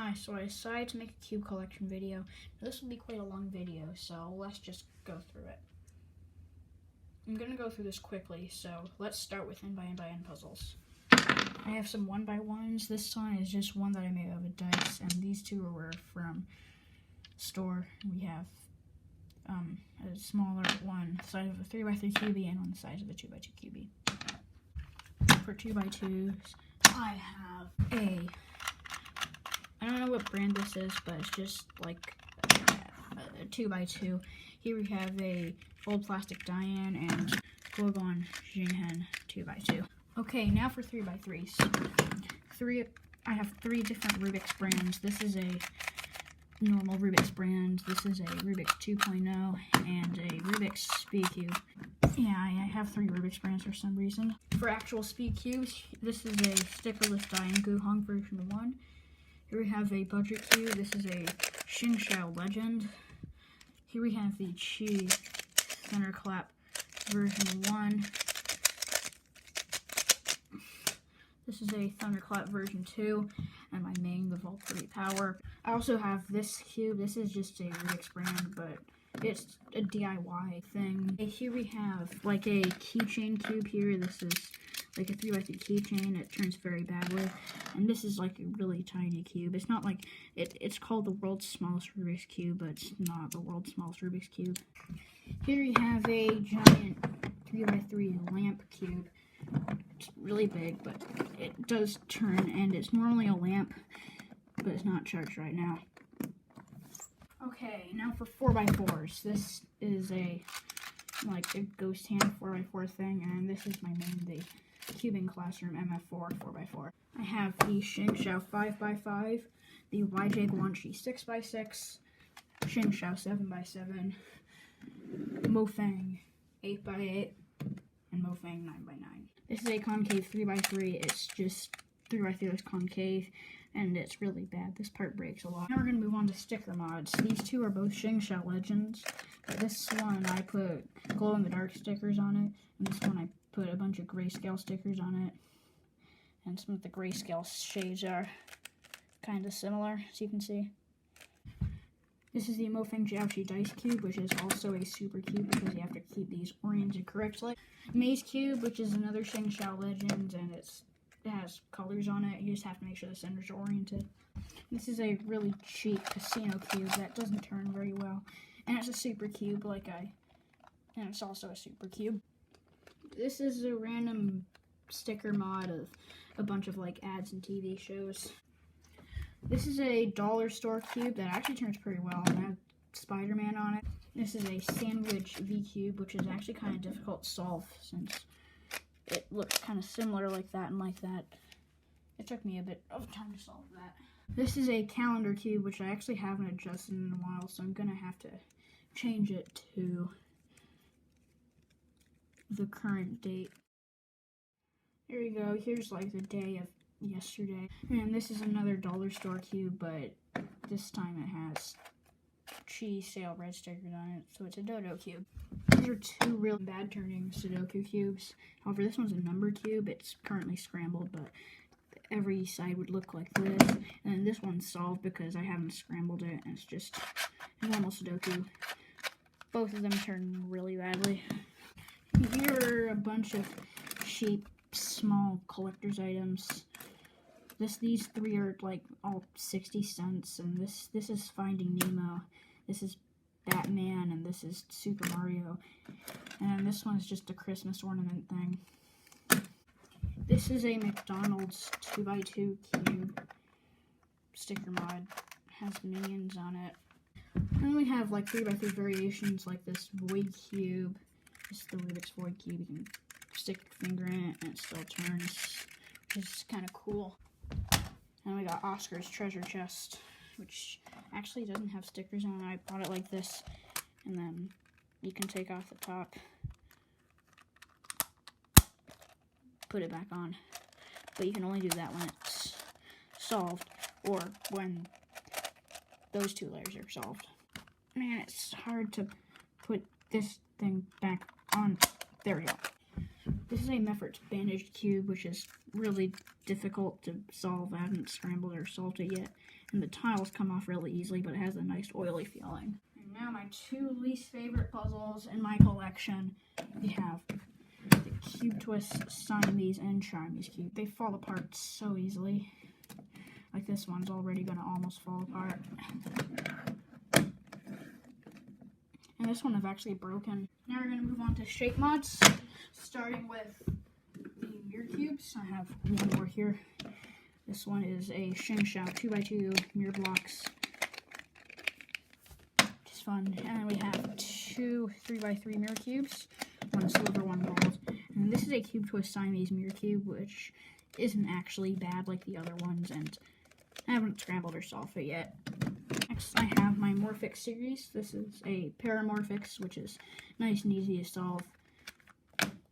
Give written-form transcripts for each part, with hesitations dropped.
Hi, so I decided to make a cube collection video. This will be quite a long video, so let's just go through it. I'm going to go through this quickly, so let's start with N by N puzzles. I have some 1x1s. This one is just one that I made out of a dice, and these two were from store. We have a smaller one, the size of a 3x3 cubie, and one the size of a 2x2 cubie. For 2x2s, I have I don't know what brand this is, but it's just like a 2x2. Here we have a old plastic Diane and Guogan Jinhen 2x2. Okay, now for 3x3s. I have three different Rubik's brands. This is a normal Rubik's brand. This is a Rubik's 2.0 and a Rubik's Speed Cube. Yeah, I have three Rubik's brands for some reason. For actual Speed Cubes, this is a stickerless Diane Guhong version 1. Here we have a budget cube. This is a Xingxiao Legend. Here we have the Qi Thunderclap version 1. This is a Thunderclap version 2, and my main, the Valkyrie Power. I also have this cube. This is just a Rubik's brand, but it's a DIY thing. Here we have like a keychain cube here. This is like a 3x3 keychain. It turns very badly. And this is like a really tiny cube. It's not like, it's called the world's smallest Rubik's Cube, but it's not the world's smallest Rubik's Cube. Here you have a giant 3x3 lamp cube. It's really big, but it does turn, and it's normally a lamp, but it's not charged right now. Okay, now for 4x4s. This is like a ghost hand 4x4 thing, and this is my main, the Cubing Classroom MF4 4x4. I have the Xingxiao 5x5, the YJ Guanxi 6x6, Xingxiao 7x7, Mofang 8x8, and Mofang 9x9. This is a concave 3x3. It's just 3x3 that's concave, and it's really bad. This part breaks a lot. Now we're going to move on to sticker mods. These two are both Xingxiao Legends, but this one I put glow-in-the-dark stickers on it, and this one I put a bunch of grayscale stickers on it, and some of the grayscale shades are kind of similar, as you can see. This is the Mofeng Jiaoqi Dice Cube, which is also a super cube because you have to keep these oriented correctly. Maze Cube, which is another Xingxiao Legend, and it has colors on it. You just have to make sure the centers are oriented. This is a really cheap casino cube that doesn't turn very well, and it's a super cube and it's also a super cube. This is a random sticker mod of a bunch of like ads and TV shows. This is a dollar store cube that actually turns pretty well, and I have Spider-Man on it. This is a sandwich V-cube, which is actually kind of difficult to solve since it looks kind of similar like that and like that. It took me a bit of time to solve that. This is a calendar cube, which I actually haven't adjusted in a while, so I'm going to have to change it to the current date. Here you go. Here's like the day of yesterday. And this is another dollar store cube, but this time it has Chi sale red stickers on it, so it's a dodo cube. These are two real bad turning Sudoku cubes. However, this one's a number cube. It's currently scrambled, but every side would look like this. And then this one's solved because I haven't scrambled it, and it's just a normal Sudoku. Both of them turn really badly. Here are a bunch of cheap, small collector's items. These three are like all 60 cents, and this is Finding Nemo, this is Batman, and this is Super Mario, and this one's just a Christmas ornament thing. This is a McDonald's 2x2 cube sticker mod, has minions on it. And then we have like 3x3 variations like this Void cube. This is the Rubik's Void cube. You can stick your finger in it and it still turns, which is kind of cool. And we got Oscar's treasure chest, which actually doesn't have stickers on it. I bought it like this, and then you can take off the top, put it back on, but you can only do that when it's solved, or when those two layers are solved. Man, it's hard to put this thing back on. There we go. This is a Meffert's bandaged cube, which is really difficult to solve. I haven't scrambled or solved it yet. and the tiles come off really easily, but it has a nice oily feeling. And now my two least favorite puzzles in my collection. We have the Cube Twist Siamese and Siamese Cube. They fall apart so easily. Like this one's already gonna almost fall apart. And this one I've actually broken. Now we're gonna move on to shape mods, starting with the mirror cubes. I have one more here. This one is a Shingshao 2x2 mirror blocks, which is fun. And then we have two 3x3 mirror cubes, one silver, one gold. And this is a Cube Twist Siamese mirror cube, which isn't actually bad like the other ones, and I haven't scrambled or solved it yet. Next, I have my Morphix series. This is a Paramorphix, which is nice and easy to solve.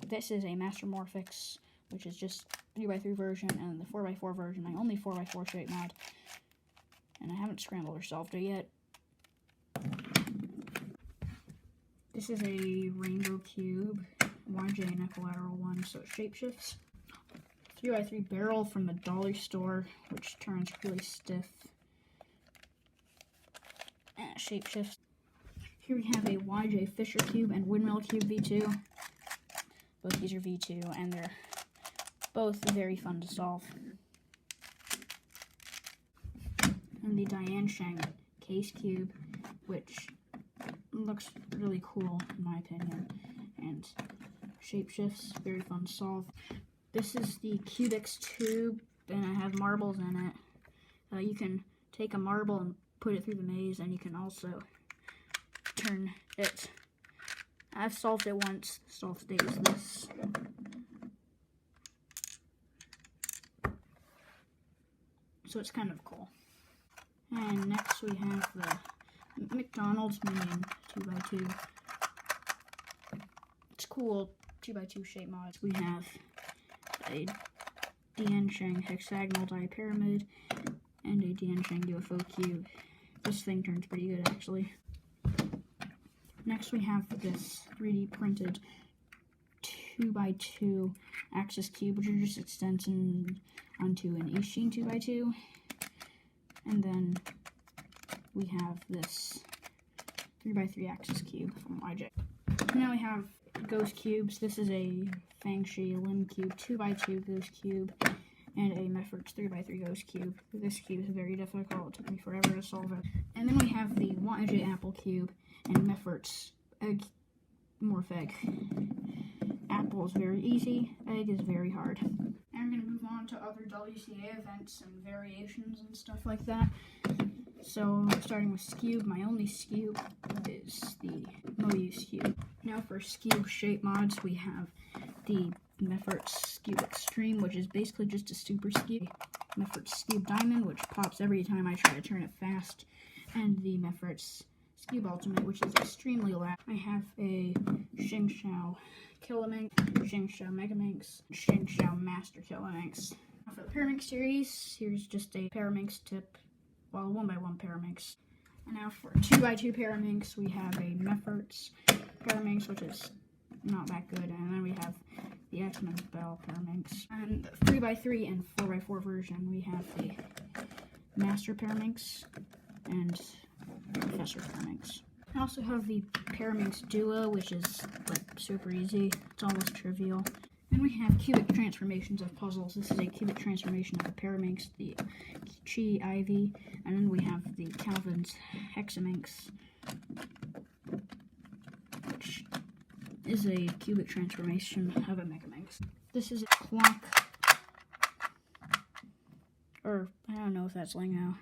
This is a Master Morphix, which is just 3x3 version, and the 4x4 version, my only 4x4 shape mod. And I haven't scrambled or solved it yet. This is a Rainbow Cube, YJ and equilateral one, so it shapeshifts. 3x3 barrel from the dollar store, which turns really stiff. And shapeshifts. Here we have a YJ Fisher Cube and Windmill Cube V2. Both these are V2, and they're both very fun to solve. And the Diane Sheng Case Cube, which looks really cool in my opinion, and shapeshifts, very fun to solve. This is the Cubix tube, and I have marbles in it. You can take a marble and put it through the maze, and you can also turn it. I've solved it once. The solve state is this. So it's kind of cool. And next we have the McDonald's Minion 2x2. It's cool 2x2 shape mods. We have a Dian Sheng hexagonal die pyramid and a Dian Sheng UFO cube. This thing turns pretty good actually. Next we have this 3D printed 2x2 axis cube, which are just extensions onto an Ishin 2x2. And then we have this 3x3 axis cube from YJ. Now we have ghost cubes. This is a Fangshi Lim Cube 2x2 ghost cube and a Meffert's 3x3 ghost cube. This cube is very difficult. It took me forever to solve it. And then we have the YJ Apple Cube and Meffert's Egg Morph Egg. Apple is very easy. Egg is very hard. And we're going to move on to other WCA events and variations and stuff like that. So, starting with Scube, my only Scube is the Moyu Scube. Now for Scube shape mods, we have the Meffert's Scube Extreme, which is basically just a super Scube. Meffert's Scube Diamond, which pops every time I try to turn it fast. And the Meffert's Scube Ultimate, which is extremely loud. I have a Shingshao Killaminx, Shingshao Megaminx, Shingshao Master Killaminx. Now for the Paraminx series, here's just a Paraminx tip. Well, 1x1 Paraminx. And now for 2x2 Paraminx, we have a Meffert's Paraminx, which is not that good. And then we have the X-Men Bell Paraminx. And the 3x3 and 4x4 version, we have the Master Paraminx and Professor Paraminx. I also have the Paraminx Duo, which is like super easy. It's almost trivial. Then we have cubic transformations of puzzles. This is a cubic transformation of the Paraminx, the Chi Ivy, and then we have the Calvin's Hexaminx, which is a cubic transformation of a Megaminx. This is a clock, or I don't know if that's lingo.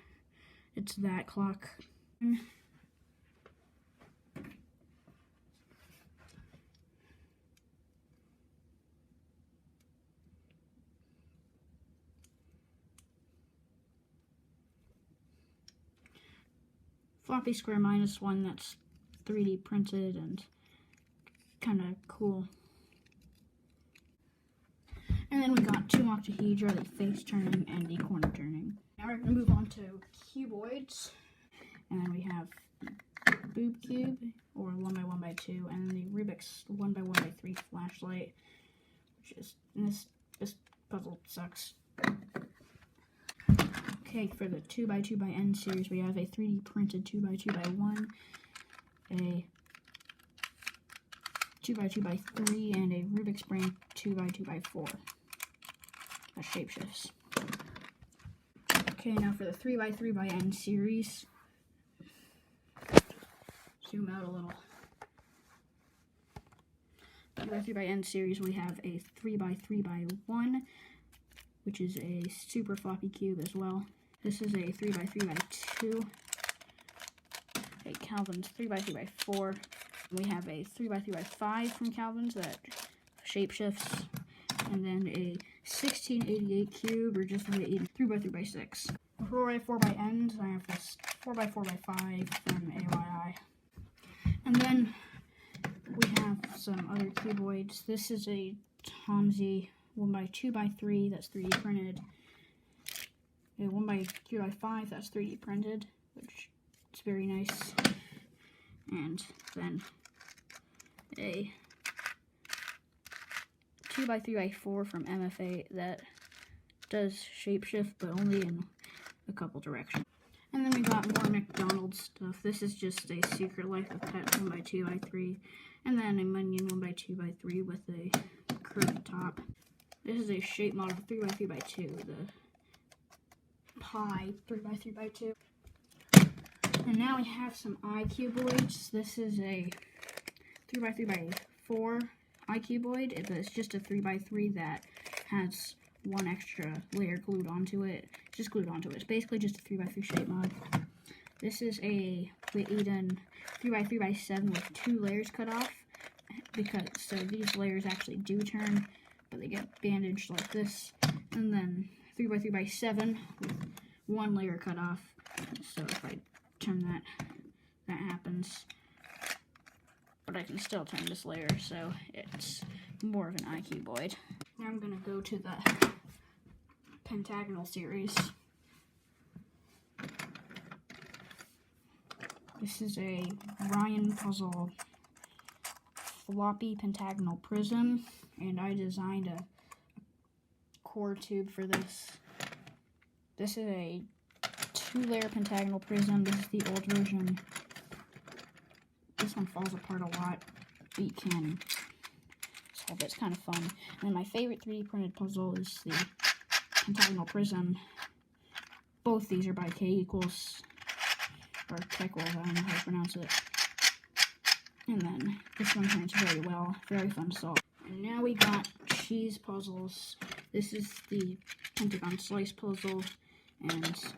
It's that clock. Floppy Square -1 that's 3D printed and kind of cool. And then we got two octahedra, the face turning and the corner turning. Now we're going to move on to cuboids. And then we have the Boob Cube, or 1x1x2, and the Rubik's 1x1x3 flashlight, which is, and this puzzle sucks. Okay, Okay, for the 2x2x N series, we have a 3D printed 2x2x1, a 2x2x3, and a Rubik's Brain 2x2x4 that shapeshifts. Okay, now for the 3x3x N series, zoom out a little. 3x3x N series, we have a 3x3x1, which is a super floppy cube as well. This is a 3x3x2, a Calvin's 3x3x4. We have a 3x3x5 from Calvin's that shapeshifts, and then a 1688 cube, or just like 3x3x6. For 4x4x Ns, I have this 4x4x5 from AYI. And then we have some other cuboids. This is a Tomsy 1x2x3 that's 3D printed. A 1x3x5 that's 3D printed, which is very nice. And then a 2x3x4 from MFA that does shapeshift, but only in a couple directions. And then we got more McDonald's stuff. This is just a Secret Life of Pets 1x2x3, and then a Minion 1x2x3 with a curved top. This is a shape model 3x3x2, the Pi 3x3x2. And now we have some iCuboids. This is a 3x3x4 iCuboid. It's just a 3x3 that has one extra layer glued onto it. Just glued onto it. It's basically just a 3x3 shape mod. This is a Eden 3x3x7 with 2 layers cut off. So these layers actually do turn, but they get bandaged like this. And then 3x3x7 with 1 layer cut off. So if I turn that happens. But I can still turn this layer, so it's more of an iCuboid. Now I'm going to go to the pentagonal series. This is a Ryan puzzle floppy pentagonal prism, and I designed a core tube for this. This is a 2-layer pentagonal prism. This is the old version. This one falls apart a lot, but you can solve it. It's kind of fun. And then my favorite 3D printed puzzle is the pentagonal prism. Both these are by K=, or Kekwell, I don't know how to pronounce it. And then this one turns very well, very fun to solve. And now we got cheese puzzles. This is the Pentagon Slice puzzle, and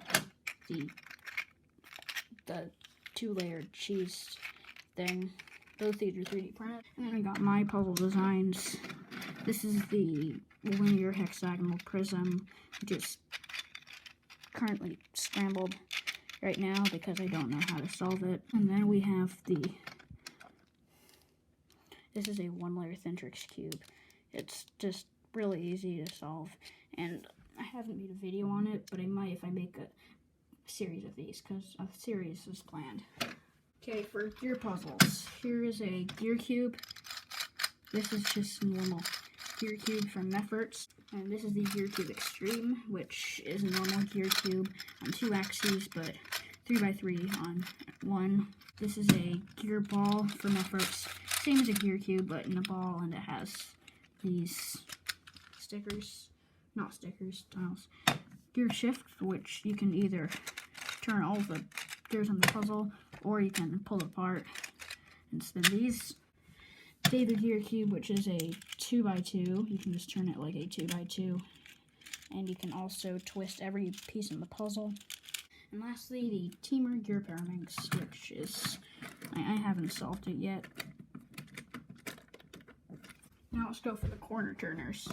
the 2-layered cheese thing. Both these are 3D printed. And then we got my puzzle designs. This is the linear hexagonal prism, which is currently scrambled right now because I don't know how to solve it. And then we have this is a 1-layer Thintrix cube. It's just really easy to solve, and I haven't made a video on it, but I might if I make a series of these, because a series is planned. Okay, for gear puzzles, here is a gear cube. This is just normal gear cube from Efforts, and this is the gear cube Extreme, which is a normal gear cube on 2 axes, but 3x3 on 1. This is a gear ball from Efforts, same as a gear cube, but in a ball, and it has these tiles. Gear shift, which you can either turn all the gears on the puzzle, or you can pull it apart and spin these. Data gear cube, which is a 2x2. You can just turn it like a 2x2. And you can also twist every piece in the puzzle. And lastly, the Teamer gear pairing, which is, I haven't solved it yet. Now let's go for the corner turners.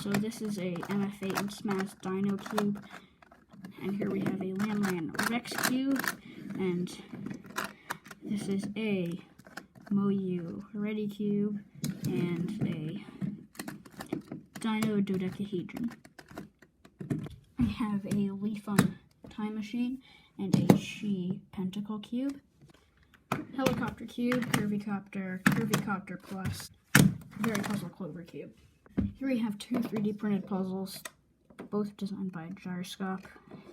So this is a MF8 and Smash Dino cube, and here we have a Landland Rex cube, and this is a Moyu Ready cube, and a Dino Dodecahedron. We have a Leafun Time Machine, and a She Pentacle cube, Helicopter cube, Curvicopter Plus, Very Puzzle Clover cube. Here we have 2 3D printed puzzles. both designed by Gyroscope,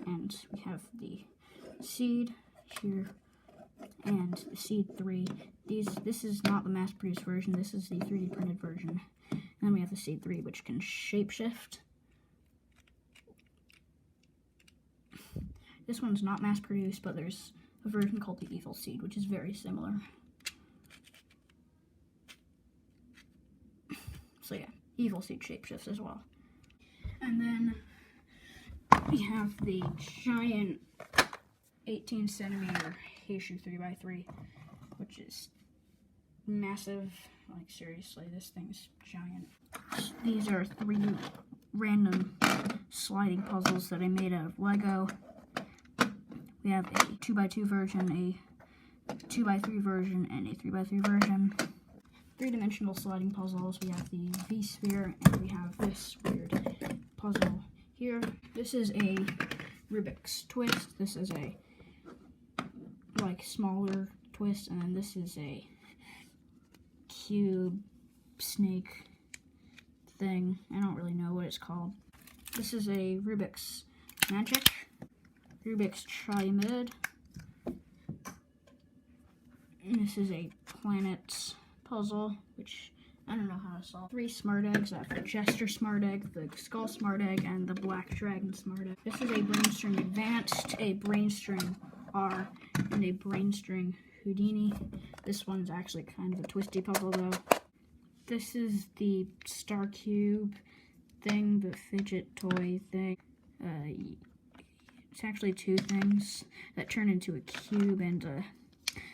and we have the Seed here and the Seed 3. This is not the mass-produced version, this is the 3D printed version. And then we have the Seed 3, which can shapeshift. This one's not mass-produced, but there's a version called the Evil Seed, which is very similar. So yeah, Evil Seed shapeshifts as well. And then we have the giant 18 centimeter Heishu 3x3, which is massive. Like, seriously, this thing's giant. These are 3 random sliding puzzles that I made out of Lego. We have a 2x2 version, a 2x3 version, and a 3x3 version. 3-dimensional sliding puzzles. We have the V-sphere, and we have this weird puzzle here. This is a Rubik's twist. This is a like smaller twist, and then this is a cube snake thing. I don't really know what it's called. This is a Rubik's Magic, Rubik's Tri-Mid. This is a planets puzzle, which I don't know how to solve. 3 smart eggs. I have the Jester smart egg, the Skull smart egg, and the Black Dragon smart egg. This is a Brainstring Advanced, a Brainstring R, and a Brainstring Houdini. This one's actually kind of a twisty puzzle though. This is the Star Cube thing, the fidget toy thing. It's actually 2 things that turn into a cube and a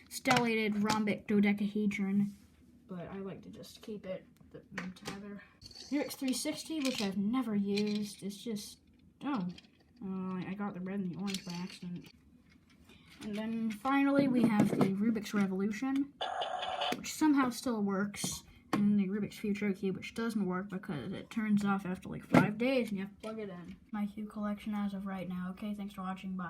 stellated rhombic dodecahedron, but I like to just keep them together. Cubix 360, which I've never used. It's just, I got the red and the orange by accident. And then finally we have the Rubik's Revolution, which somehow still works, and then the Rubik's Future Cube, which doesn't work because it turns off after like 5 days and you have to plug it in. My cube collection as of right now. Okay, thanks for watching, bye.